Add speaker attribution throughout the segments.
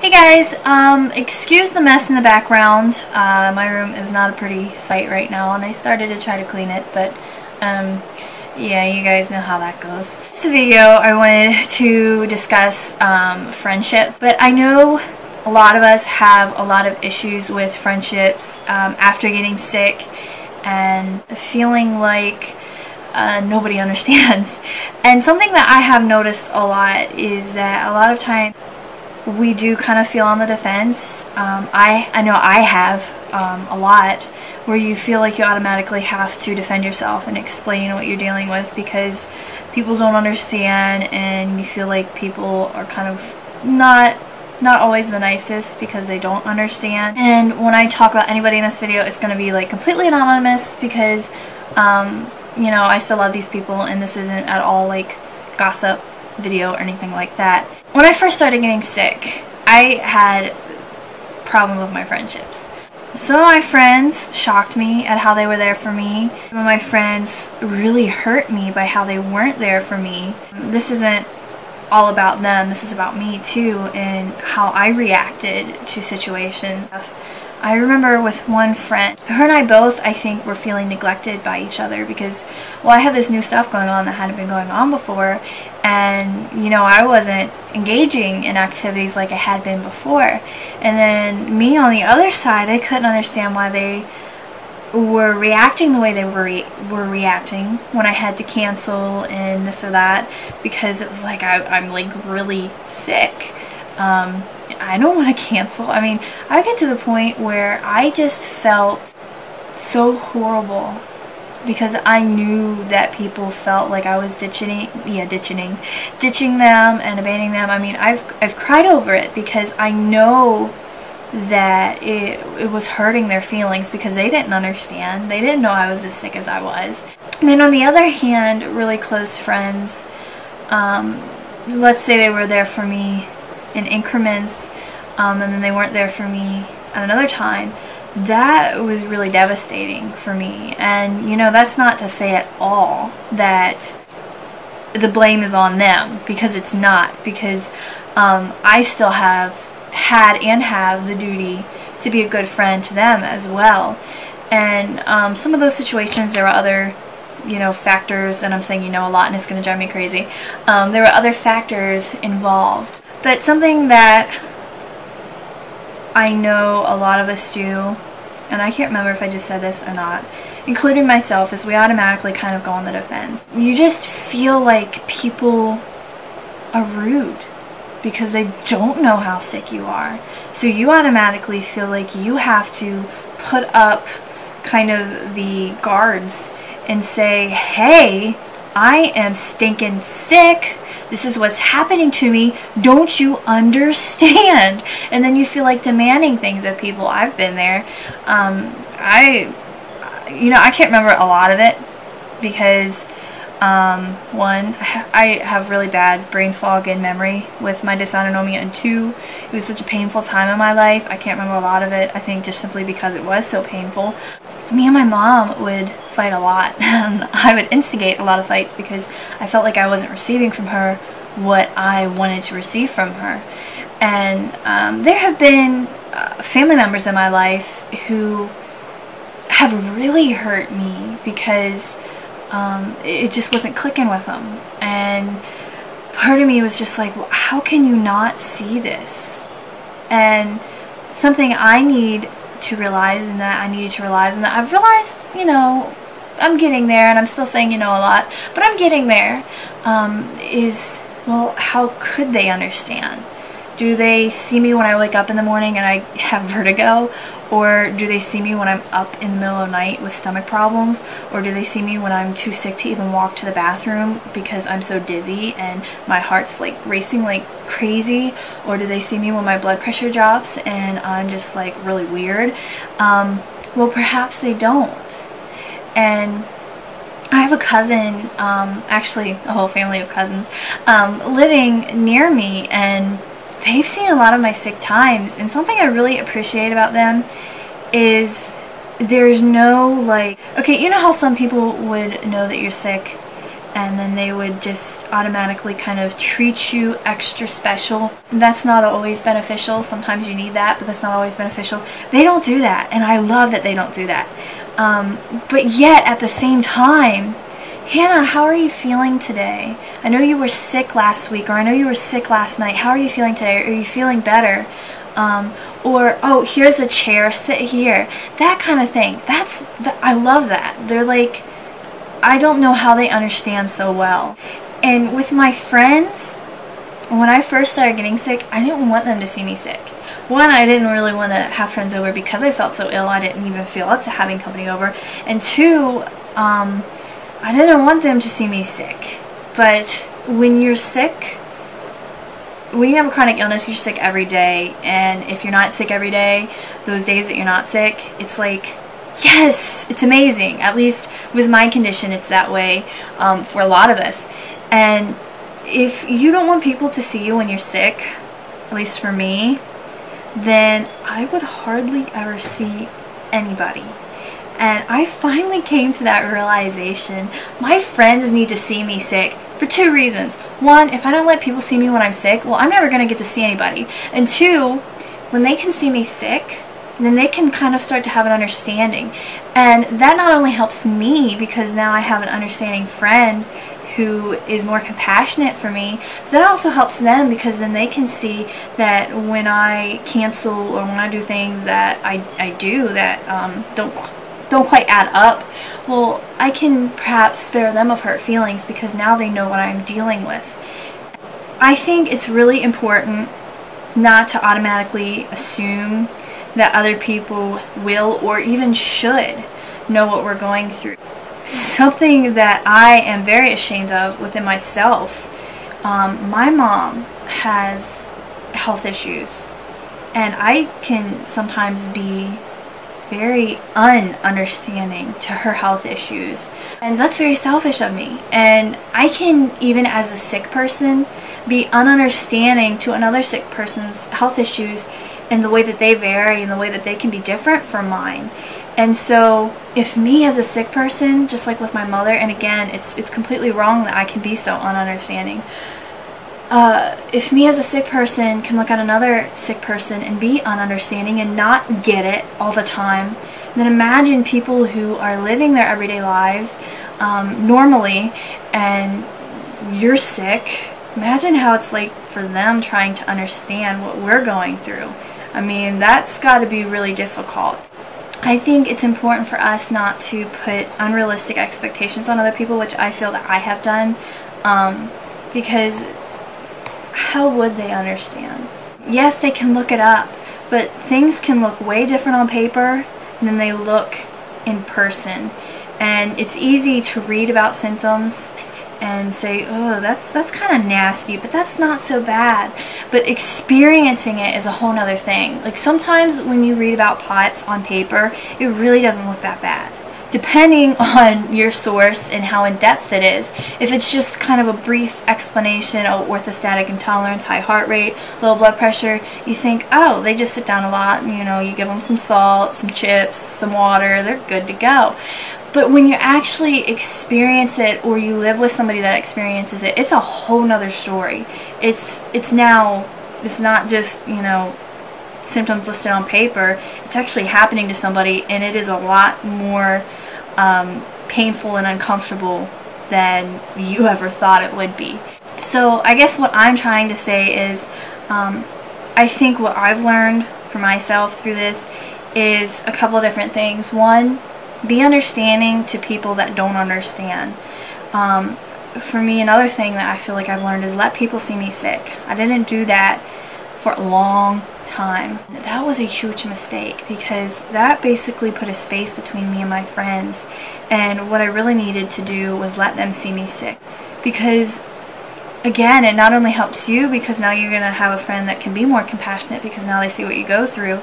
Speaker 1: Hey guys, excuse the mess in the background. My room is not a pretty sight right now, and I started to try to clean it, but, yeah, you guys know how that goes. This video, I wanted to discuss, friendships, but I know a lot of us have a lot of issues with friendships, after getting sick, and feeling like nobody understands. And something that I have noticed a lot is that a lot of times we do kind of feel on the defense. I know I have a lot, where you feel like you automatically have to defend yourself and explain what you're dealing with because people don't understand, and you feel like people are kind of not always the nicest because they don't understand. And when I talk about anybody in this video, it's going to be like completely anonymous because you know, I still love these people, and this isn't at all like gossip video or anything like that. When I first started getting sick, I had problems with my friendships. Some of my friends shocked me at how they were there for me. Some of my friends really hurt me by how they weren't there for me. This isn't all about them, this is about me too, and how I reacted to situations. I remember with one friend, her and I both, I think, were feeling neglected by each other because, well, I had this new stuff going on that hadn't been going on before, and, you know, I wasn't engaging in activities like I had been before. And then me on the other side, I couldn't understand why they were reacting the way they were reacting when I had to cancel and this or that, because it was like I'm like really sick. I don't want to cancel. I mean, I get to the point where I just felt so horrible because I knew that people felt like I was ditching them and abandoning them. I mean, I've cried over it because I know that it was hurting their feelings because they didn't understand. They didn't know I was as sick as I was. And then on the other hand, really close friends, let's say they were there for me in increments, and then they weren't there for me at another time, that was really devastating for me. And, you know, that's not to say at all that the blame is on them, because it's not, because I still had and have the duty to be a good friend to them as well. And some of those situations, there were other, you know, factors, and I'm saying, you know, a lot, and it's going to drive me crazy. There were other factors involved. But something that I know a lot of us do, and I can't remember if I just said this or not, including myself, is we automatically kind of go on the defense. You just feel like people are rude because they don't know how sick you are. So you automatically feel like you have to put up kind of the guards and say, hey, I am stinking sick. This is what's happening to me. Don't you understand? And then you feel like demanding things of people. I've been there. You know, I can't remember a lot of it because, one, I have really bad brain fog and memory with my dysautonomia, and two, it was such a painful time in my life. I can't remember a lot of it, I think just simply because it was so painful. Me and my mom would fight a lot, and I would instigate a lot of fights because I felt like I wasn't receiving from her what I wanted to receive from her. And there have been family members in my life who have really hurt me because it just wasn't clicking with them. And part of me was just like, well, how can you not see this? And something I need to realize, and that I needed to realize, and that I've realized, you know, I'm getting there, and I'm still saying, you know, a lot, but I'm getting there, is, well, how could they understand? Do they see me when I wake up in the morning and I have vertigo? Or do they see me when I'm up in the middle of the night with stomach problems? Or do they see me when I'm too sick to even walk to the bathroom because I'm so dizzy and my heart's like racing like crazy? Or do they see me when my blood pressure drops and I'm just like really weird? Well, perhaps they don't. And I have a cousin, actually a whole family of cousins, living near me, and they've seen a lot of my sick times, and something I really appreciate about them is there's no, like, okay, you know how some people would know that you're sick and then they would just automatically kind of treat you extra special. And that's not always beneficial. Sometimes you need that, but that's not always beneficial. They don't do that, and I love that they don't do that. But yet, at the same time, Hannah, how are you feeling today? I know you were sick last week, or I know you were sick last night. How are you feeling today? Are you feeling better? Or, oh, here's a chair, sit here. That kind of thing. I love that. They're like, I don't know how they understand so well. And with my friends, when I first started getting sick, I didn't want them to see me sick. One, I didn't really want to have friends over because I felt so ill. I didn't even feel up to having company over. And two, I didn't want them to see me sick. But when you're sick, when you have a chronic illness, you're sick every day. And if you're not sick every day, those days that you're not sick, it's like, yes, it's amazing. At least with my condition, it's that way for a lot of us. And if you don't want people to see you when you're sick, at least for me, then I would hardly ever see anybody. And I finally came to that realization. My friends need to see me sick for two reasons. One, if I don't let people see me when I'm sick, well, I'm never going to get to see anybody. And two, when they can see me sick, then they can kind of start to have an understanding. And that not only helps me, because now I have an understanding friend who is more compassionate for me, but that also helps them, because then they can see that when I cancel or when I do things that I do that don't quite add up, well, I can perhaps spare them of hurt feelings, because now they know what I'm dealing with. I think it's really important not to automatically assume that other people will or even should know what we're going through. Something that I am very ashamed of within myself, my mom has health issues, and I can sometimes be very ununderstanding to her health issues, and that's very selfish of me. And I can, even as a sick person, be ununderstanding to another sick person's health issues in the way that they vary and the way that they can be different from mine. And so if me as a sick person, just like with my mother, and again, it's completely wrong that I can be so ununderstanding. If me as a sick person can look at another sick person and be ununderstanding and not get it all the time, then imagine people who are living their everyday lives normally, and you're sick. Imagine how it's like for them trying to understand what we're going through. I mean, that's got to be really difficult. I think it's important for us not to put unrealistic expectations on other people, which I feel that I have done, because how would they understand? Yes, they can look it up, but things can look way different on paper than they look in person. And it's easy to read about symptoms and say, oh, that's kind of nasty, but that's not so bad. But experiencing it is a whole nother thing. Like, sometimes when you read about POTS on paper, it really doesn't look that bad, depending on your source and how in-depth it is. If it's just kind of a brief explanation of orthostatic intolerance, high heart rate, low blood pressure, you think, oh, they just sit down a lot, and, you know, you give them some salt, some chips, some water, they're good to go. But when you actually experience it, or you live with somebody that experiences it, it's a whole nother story. It's not just, you know, symptoms listed on paper. It's actually happening to somebody, and it is a lot more painful and uncomfortable than you ever thought it would be. So I guess what I'm trying to say is, I think what I've learned for myself through this is a couple of different things. One, be understanding to people that don't understand. For me, another thing that I feel like I've learned is let people see me sick. I didn't do that for a long time. That was a huge mistake, because that basically put a space between me and my friends. And what I really needed to do was let them see me sick. Because, again, it not only helps you, because now you're going to have a friend that can be more compassionate, because now they see what you go through,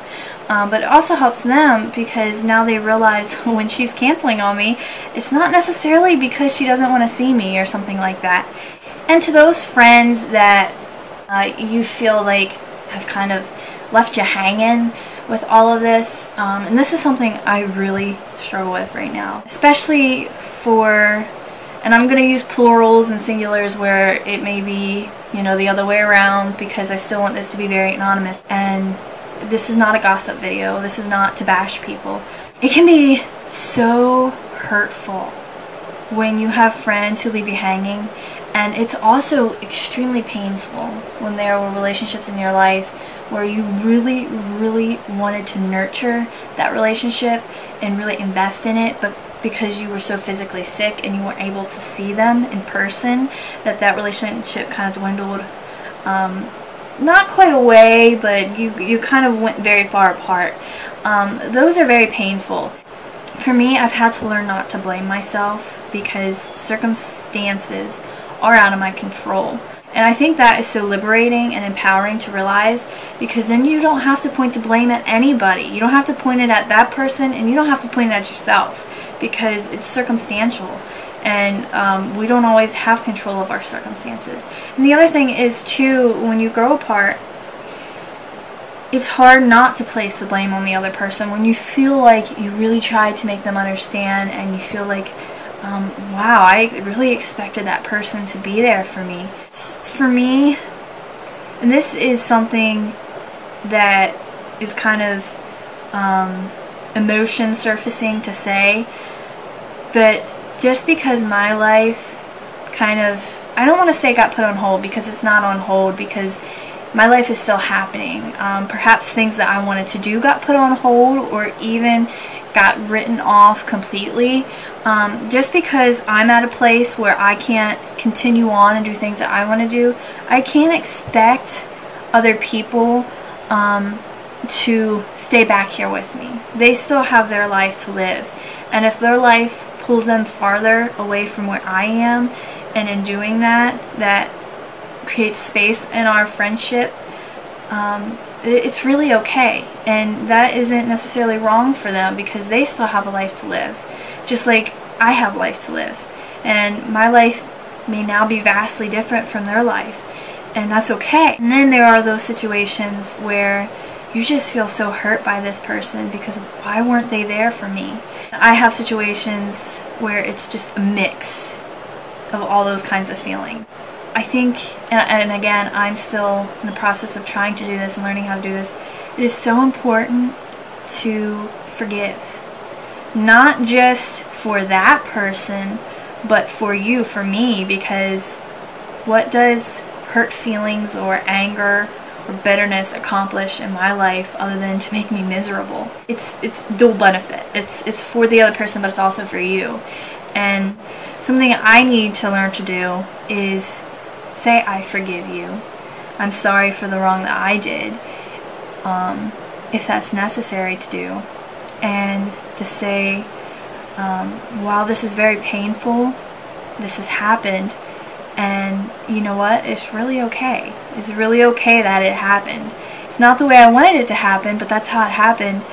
Speaker 1: but it also helps them, because now they realize when she's canceling on me, it's not necessarily because she doesn't want to see me or something like that. And to those friends that you feel like have kind of left you hanging with all of this, and this is something I really struggle with right now, especially for And I'm going to use plurals and singulars where it may be, you know, the other way around, because I still want this to be very anonymous. And this is not a gossip video. This is not to bash people. It can be so hurtful when you have friends who leave you hanging, and it's also extremely painful when there were relationships in your life where you really, really wanted to nurture that relationship and really invest in it, but because you were so physically sick and you weren't able to see them in person, that relationship kind of dwindled, not quite away, but you kind of went very far apart. Those are very painful. For me, I've had to learn not to blame myself because circumstances are out of my control. And I think that is so liberating and empowering to realize, because then you don't have to point the blame at anybody. You don't have to point it at that person, and you don't have to point it at yourself, because it's circumstantial. And we don't always have control of our circumstances. And the other thing is, too, when you grow apart, it's hard not to place the blame on the other person when you feel like you really tried to make them understand, and you feel like, wow, I really expected that person to be there for me. For me, and this is something that is kind of emotion surfacing to say, but just because my life kind of, I don't want to say got put on hold, because it's not on hold, because my life is still happening. Perhaps things that I wanted to do got put on hold, or even got written off completely. Just because I'm at a place where I can't continue on and do things that I want to do, I can't expect other people to stay back here with me. They still have their life to live, and if their life pulls them farther away from where I am, and in doing that, that creates space in our friendship, it's really okay. And that isn't necessarily wrong for them, because they still have a life to live, just like I have life to live. And my life may now be vastly different from their life, and that's okay. And then there are those situations where you just feel so hurt by this person, because why weren't they there for me? I have situations where it's just a mix of all those kinds of feelings. I think, and again, I'm still in the process of trying to do this and learning how to do this, it is so important to forgive. Not just for that person, but for you, for me, because what does hurt feelings or anger or bitterness accomplish in my life other than to make me miserable? It's dual benefit. It's for the other person, but it's also for you. And something I need to learn to do is say, I forgive you. I'm sorry for the wrong that I did, if that's necessary to do. And to say, while this is very painful, this has happened, and you know what? It's really okay. It's really okay that it happened. It's not the way I wanted it to happen, but that's how it happened.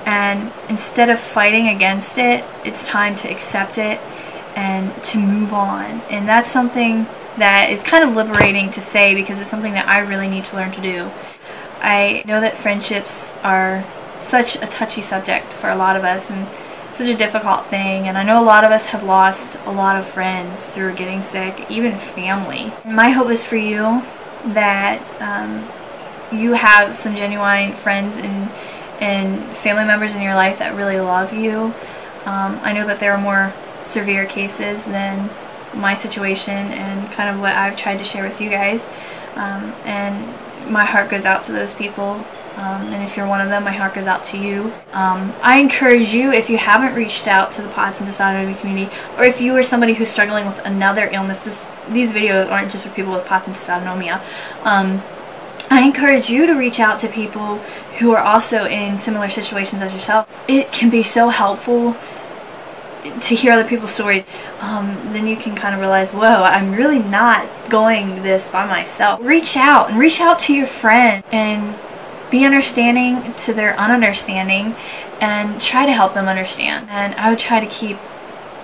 Speaker 1: And instead of fighting against it, it's time to accept it and to move on. And that's something that is kind of liberating to say, because it's something that I really need to learn to do. I know that friendships are such a touchy subject for a lot of us, and such a difficult thing, and I know a lot of us have lost a lot of friends through getting sick, even family. My hope is for you that you have some genuine friends and family members in your life that really love you. I know that there are more severe cases than my situation and kind of what I've tried to share with you guys, and my heart goes out to those people. And if you're one of them, my heart goes out to you. I encourage you, if you haven't reached out to the POTS and dysautonomia community, or if you are somebody who's struggling with another illness, these videos aren't just for people with POTS and dysautonomia. I encourage you to reach out to people who are also in similar situations as yourself. It can be so helpful to hear other people's stories. Then you can kind of realize, whoa, I'm really not going this by myself. Reach out, and reach out to your friend, and be understanding to their ununderstanding, and try to help them understand. And I would try to keep,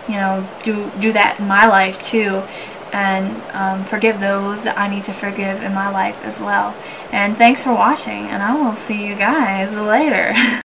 Speaker 1: you know, do that in my life too, and forgive those that I need to forgive in my life as well. And thanks for watching, and I will see you guys later.